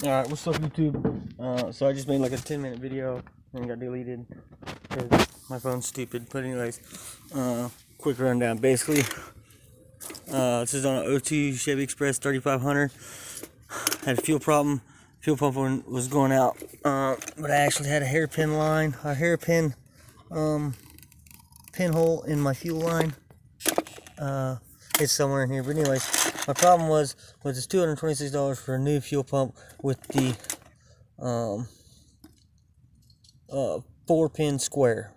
Alright, what's up YouTube? So I just made like a 10-minute video and it got deleted because my phone's stupid. But anyways, quick rundown. Basically, this is on an 02 Chevy Express 3500. Had a fuel problem. Fuel pump was going out, but I actually had a hairpin pinhole in my fuel line. It's somewhere in here, but anyways, my problem was it's $226 for a new fuel pump with the 4-pin square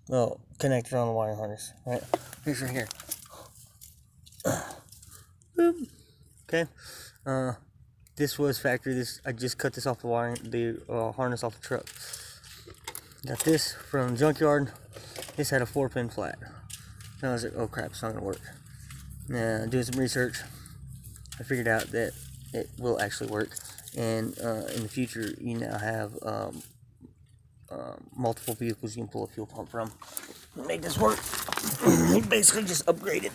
connector on the wire harness. Right, here's right here. Okay, this was factory. I just cut this off the harness off the truck. Got this from the junkyard. This had a 4-pin flat. And I was like, oh crap, it's not gonna work. Now, doing some research, I figured out that it will actually work. And in the future, you now have multiple vehicles you can pull a fuel pump from. Make this work. You basically just upgraded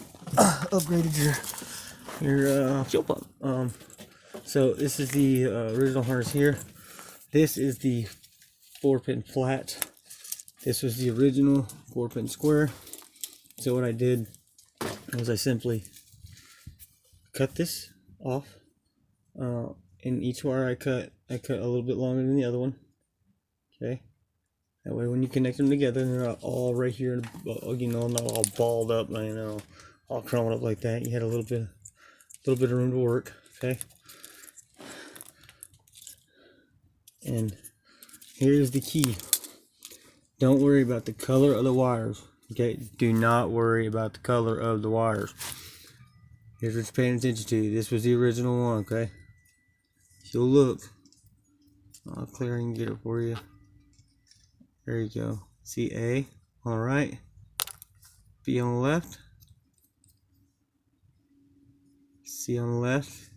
your fuel pump. So this is the original harness here. This is the 4-pin flat. This was the original 4-pin square. So what I did was I simply cut this off. In each wire I cut a little bit longer than the other one. Okay. That way when you connect them together, they're not all right here, you know, not all balled up, you know, all crumbled up like that. You had a little bit of room to work. Okay. And here's the key. Don't worry about the color of the wires. Okay, do not worry about the color of the wires. Here's what you're paying attention to. This was the original one, okay? If you'll look, I'll clear and get it for you. There you go. See A on the right, B on the left, C on the left,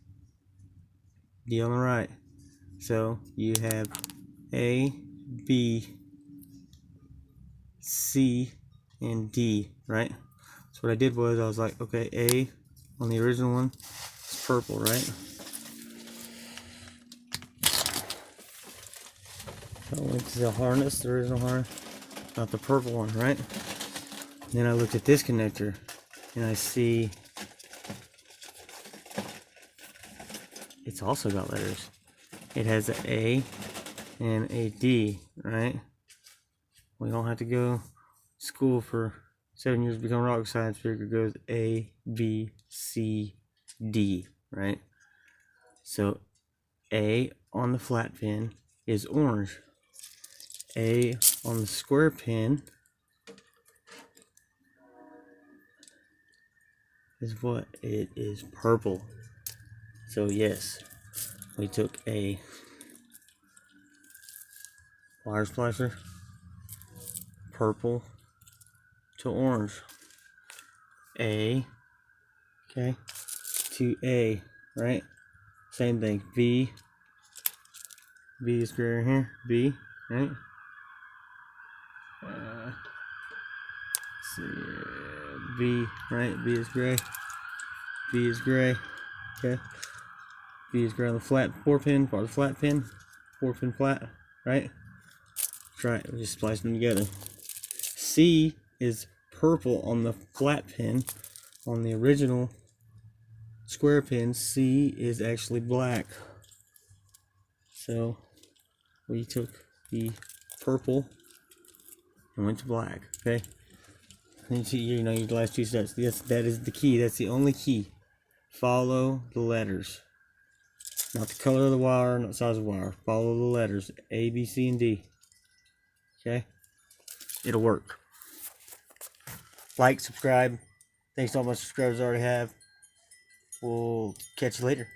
D on the right. So you have A, B, C, and D, right? So what I did was I was like, okay, A on the original one is purple, right? So I went to the harness, the original harness, not the purple one, right? And then I looked at this connector and I see it's also got letters. It has an A and a D, right? We don't have to go to school for 7 years to become rocket science. Figure goes A, B, C, D, right? So A on the flat pin is orange. A on the square pin is what? It is purple. So yes, we took a wire splicer, purple to orange, A, okay, to A, right? Same thing. B is gray right here. B, right? B, right? B is gray. B is gray. Okay. B is gray on the flat 4-pin, or the flat pin, 4-pin flat, right? Try it. We just splice them together. C is purple on the flat pin. On the original square pin, C is actually black. So we took the purple and went to black. Okay. You know your last 2 steps. That is the key. That's the only key. Follow the letters. Not the color of the wire, not the size of the wire. Follow the letters. A, B, C, and D. Okay? It'll work. Like, subscribe. Thanks to all my subscribers I already have. We'll catch you later.